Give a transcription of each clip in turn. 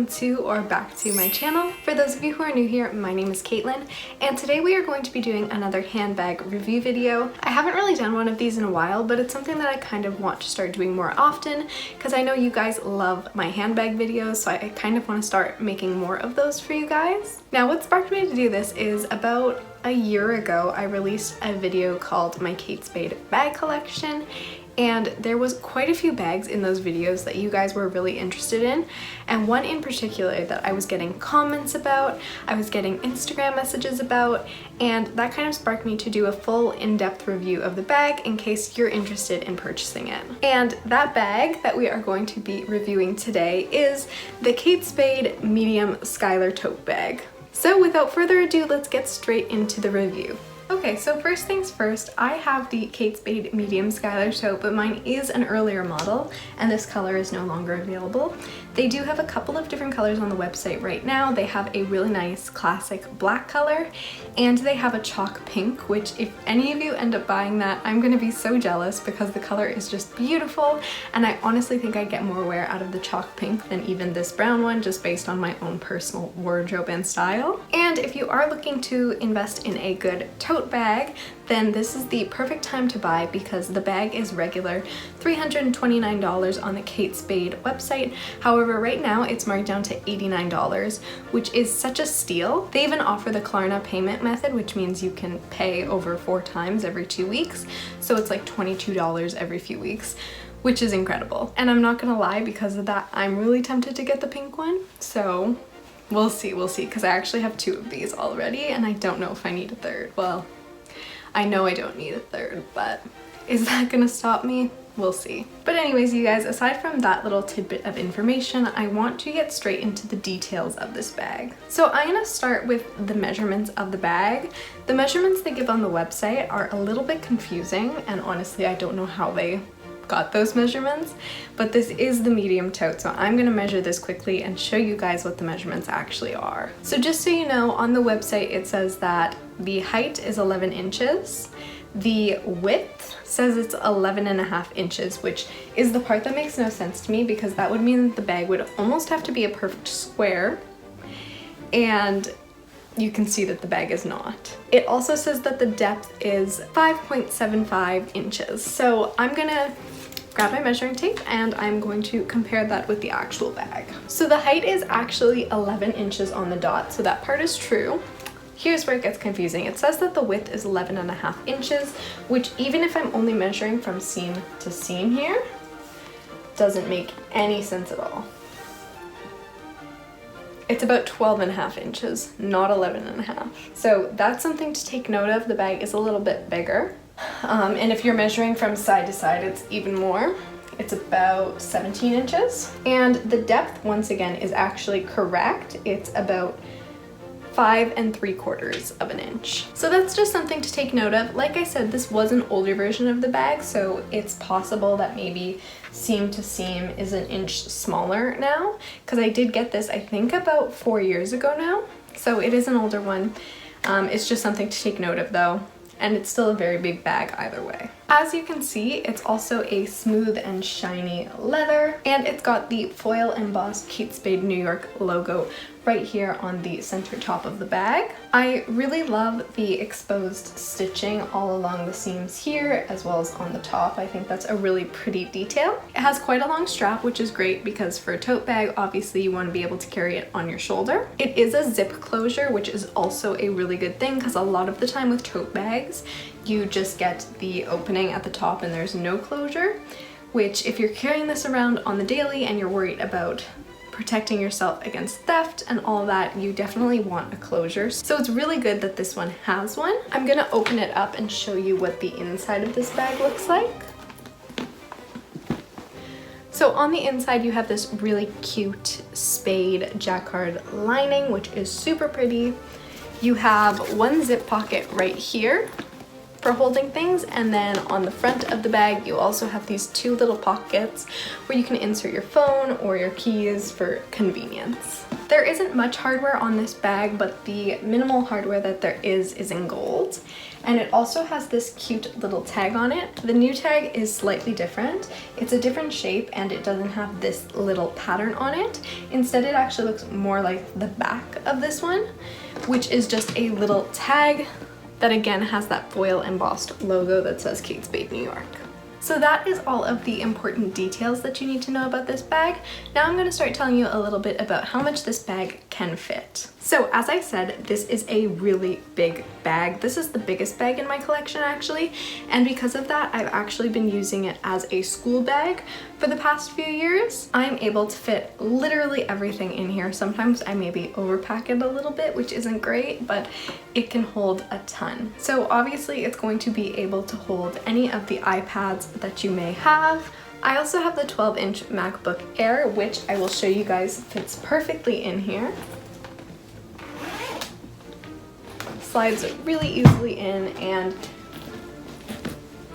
welcome to or back to my channel. For those of you who are new here, my name is Kaitlyn, and today we are going to be doing another handbag review video. I haven't really done one of these in a while, but it's something that I kind of want to start doing more often because I know you guys love my handbag videos, so I kind of want to start making more of those for you guys. Now, what sparked me to do this is about a year ago, I released a video called my Kate Spade bag collection, and there was quite a few bags in those videos that you guys were really interested in, and one in particular that I was getting comments about, I was getting Instagram messages about, and that kind of sparked me to do a full in-depth review of the bag in case you're interested in purchasing it. And that bag that we are going to be reviewing today is the Kate Spade Medium Schuyler Tote bag. So without further ado, let's get straight into the review. Okay, so first things first, I have the Kate Spade Medium Schuyler Tote, but mine is an earlier model and this color is no longer available. They do have a couple of different colors on the website right now. They have a really nice classic black color, and they have a chalk pink, which if any of you end up buying that, I'm gonna be so jealous because the color is just beautiful, and I honestly think I get more wear out of the chalk pink than even this brown one, just based on my own personal wardrobe and style. And if you are looking to invest in a good tote bag, then this is the perfect time to buy because the bag is regular $329 on the Kate Spade website. However, right now it's marked down to $89, which is such a steal. They even offer the Klarna payment method, which means you can pay over 4 times every 2 weeks. So it's like $22 every few weeks, which is incredible. And I'm not gonna lie, because of that, I'm really tempted to get the pink one. So we'll see, because I actually have 2 of these already and I don't know if I need a third. Well, I know I don't need a third, but is that gonna stop me? We'll see. But anyways, you guys, aside from that little tidbit of information, I want to get straight into the details of this bag. So I'm gonna start with the measurements of the bag. The measurements they give on the website are a little bit confusing, and honestly, I don't know how they got those measurements, but this is the medium tote, so I'm gonna measure this quickly and show you guys what the measurements actually are. So just so you know, on the website it says that the height is 11 inches, the width says it's 11.5 inches, which is the part that makes no sense to me because that would mean that the bag would almost have to be a perfect square, and you can see that the bag is not. It also says that the depth is 5.75 inches. So I'm gonna grab my measuring tape and I'm going to compare that with the actual bag. So the height is actually 11 inches on the dot, so that part is true. Here's where it gets confusing. It says that the width is 11.5 inches, which even if I'm only measuring from seam to seam here, doesn't make any sense at all. It's about 12.5 inches, not 11.5. So that's something to take note of. The bag is a little bit bigger. And if you're measuring from side to side, it's even more. It's about 17 inches. And the depth, once again, is actually correct. It's about 5 3/4 of an inch. So that's just something to take note of. Like I said, this was an older version of the bag, so it's possible that maybe seam to seam is an inch smaller now, because I did get this, I think, about 4 years ago now. So it is an older one. It's just something to take note of though, and it's still a very big bag either way. As you can see, it's also a smooth and shiny leather, and it's got the foil embossed Kate Spade New York logo right here on the center top of the bag. I really love the exposed stitching all along the seams here as well as on the top. I think that's a really pretty detail. It has quite a long strap, which is great because for a tote bag, obviously you want to be able to carry it on your shoulder. It is a zip closure, which is also a really good thing because a lot of the time with tote bags, you just get the opening at the top and there's no closure, which if you're carrying this around on the daily and you're worried about protecting yourself against theft and all that, you definitely want a closure. So it's really good that this one has one. I'm gonna open it up and show you what the inside of this bag looks like. So on the inside you have this really cute spade jacquard lining, which is super pretty. You have one zip pocket right here for holding things, and then on the front of the bag you also have these 2 little pockets where you can insert your phone or your keys for convenience. There isn't much hardware on this bag, but the minimal hardware that there is in gold. And it also has this cute little tag on it. The new tag is slightly different. It's a different shape and it doesn't have this little pattern on it. Instead, it actually looks more like the back of this one, which is just a little tag that again has that foil embossed logo that says Kate Spade New York. So that is all of the important details that you need to know about this bag. Now I'm going to start telling you a little bit about how much this bag can fit. So as I said, this is a really big bag. This is the biggest bag in my collection actually, and because of that, I've actually been using it as a school bag for the past few years. I'm able to fit literally everything in here. Sometimes I maybe overpack it a little bit, which isn't great, but it can hold a ton. So obviously it's going to be able to hold any of the iPads that you may have. I also have the 12-inch MacBook Air, which I will show you guys fits perfectly in here. Slides really easily in, and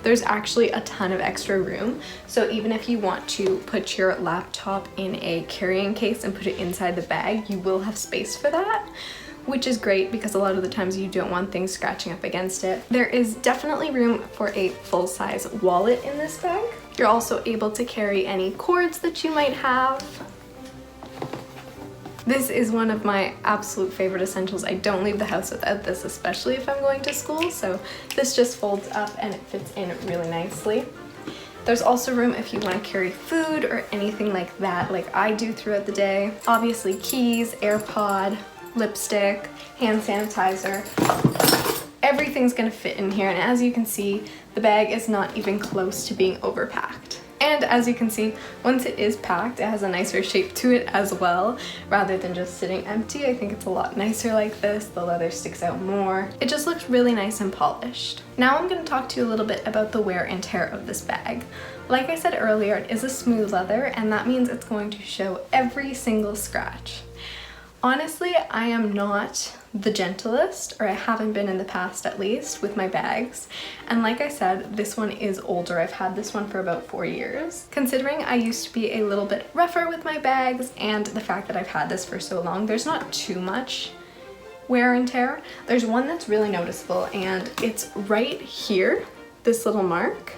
there's actually a ton of extra room. So even if you want to put your laptop in a carrying case and put it inside the bag, you will have space for that, which is great because a lot of the times you don't want things scratching up against it. There is definitely room for a full-size wallet in this bag. You're also able to carry any cords that you might have. This is one of my absolute favorite essentials. I don't leave the house without this, especially if I'm going to school, so this just folds up and it fits in really nicely. There's also room if you want to carry food or anything like that, like I do throughout the day. Obviously keys, AirPod, lipstick, hand sanitizer. Everything's gonna fit in here, and as you can see, the bag is not even close to being overpacked. And as you can see, once it is packed, it has a nicer shape to it as well, rather than just sitting empty. I think it's a lot nicer like this. The leather sticks out more. It just looks really nice and polished. Now I'm going to talk to you a little bit about the wear and tear of this bag. Like I said earlier, it is a smooth leather, and that means it's going to show every single scratch. Honestly, I am not the gentlest, or I haven't been in the past at least, with my bags. And like I said, this one is older. I've had this one for about 4 years. Considering I used to be a little bit rougher with my bags and the fact that I've had this for so long, there's not too much wear and tear. There's one that's really noticeable, and it's right here, this little mark.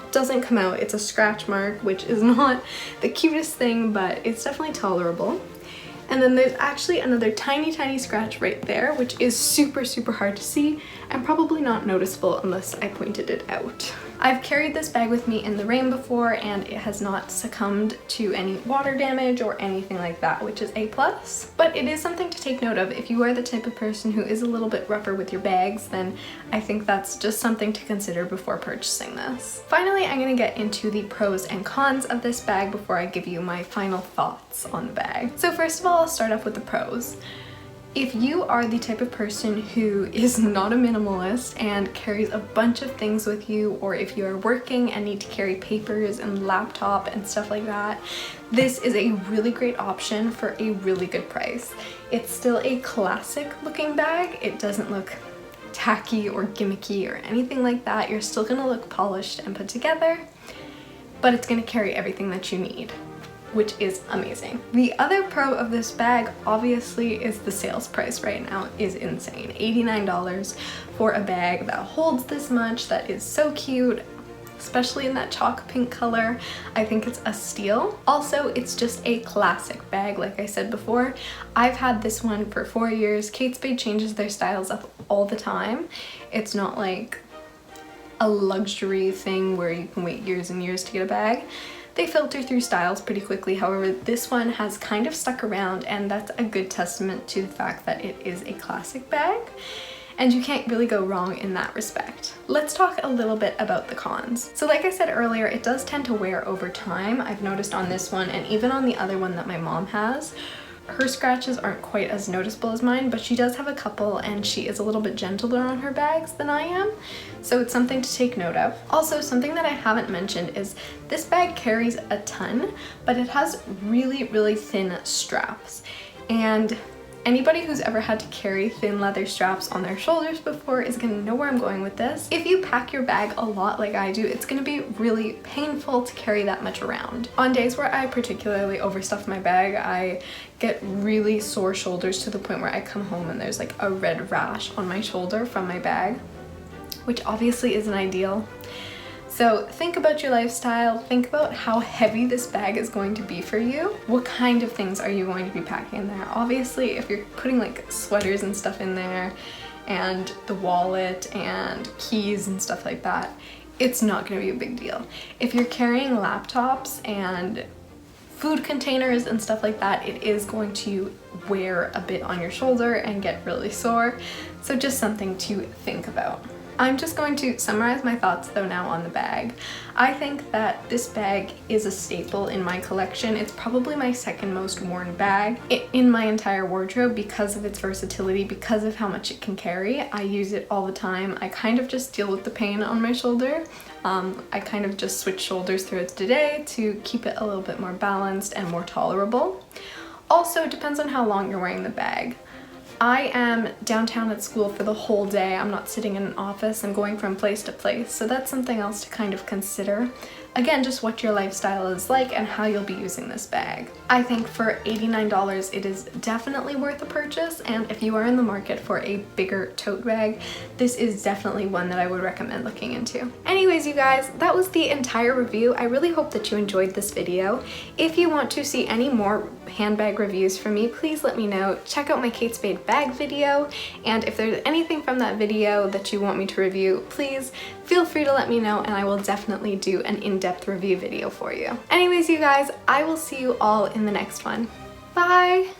It doesn't come out. It's a scratch mark, which is not the cutest thing, but it's definitely tolerable. And then there's actually another tiny scratch right there, which is super hard to see and probably not noticeable unless I pointed it out. I've carried this bag with me in the rain before, and it has not succumbed to any water damage or anything like that, which is a plus. But it is something to take note of. If you are the type of person who is a little bit rougher with your bags, then I think that's just something to consider before purchasing this. Finally, I'm gonna get into the pros and cons of this bag before I give you my final thoughts on the bag. So first of all, I'll start off with the pros. If you are the type of person who is not a minimalist and carries a bunch of things with you, or if you are working and need to carry papers and laptop and stuff like that, this is a really great option for a really good price. It's still a classic looking bag. It doesn't look tacky or gimmicky or anything like that. You're still gonna look polished and put together, but it's gonna carry everything that you need, which is amazing. The other pro of this bag obviously is the sales price right now is insane. $89 for a bag that holds this much, that is so cute, especially in that chalk pink color. I think it's a steal. Also, it's just a classic bag, like I said before. I've had this one for 4 years. Kate Spade changes their styles up all the time. It's not like a luxury thing where you can wait years and years to get a bag. They filter through styles pretty quickly. However, this one has kind of stuck around, and that's a good testament to the fact that it is a classic bag, and you can't really go wrong in that respect. Let's talk a little bit about the cons. So like I said earlier, it does tend to wear over time. I've noticed on this one, and even on the other one that my mom has, her scratches aren't quite as noticeable as mine, but she does have a couple, and she is a little bit gentler on her bags than I am, so it's something to take note of. Also, something that I haven't mentioned is this bag carries a ton, but it has really thin straps, and Anybody who's ever had to carry thin leather straps on their shoulders before is gonna know where I'm going with this. If you pack your bag a lot like I do, it's gonna be really painful to carry that much around. On days where I particularly overstuff my bag, I get really sore shoulders to the point where I come home and there's like a red rash on my shoulder from my bag, which obviously isn't ideal. So think about your lifestyle, think about how heavy this bag is going to be for you. What kind of things are you going to be packing in there? Obviously, if you're putting like sweaters and stuff in there and the wallet and keys and stuff like that, it's not going to be a big deal. If you're carrying laptops and food containers and stuff like that, it is going to wear a bit on your shoulder and get really sore. So just something to think about. I'm just going to summarize my thoughts though now on the bag. I think that this bag is a staple in my collection. It's probably my second most worn bag in my entire wardrobe because of its versatility, because of how much it can carry. I use it all the time. I kind of just deal with the pain on my shoulder. I kind of just switch shoulders throughout the day to keep it a little bit more balanced and more tolerable. Also, it depends on how long you're wearing the bag. I am downtown at school for the whole day. I'm not sitting in an office and going from place to place, so that's something else to kind of consider. Again, just what your lifestyle is like and how you'll be using this bag. I think for $89 it is definitely worth a purchase, and if you are in the market for a bigger tote bag, this is definitely one that I would recommend looking into. Anyways, you guys, that was the entire review. I really hope that you enjoyed this video. If you want to see any more handbag reviews from me, please let me know. Check out my Kate Spade bag video, and if there's anything from that video that you want me to review, please feel free to let me know and I will definitely do an in-depth review video for you. Anyways, you guys, I will see you all in the next one. Bye!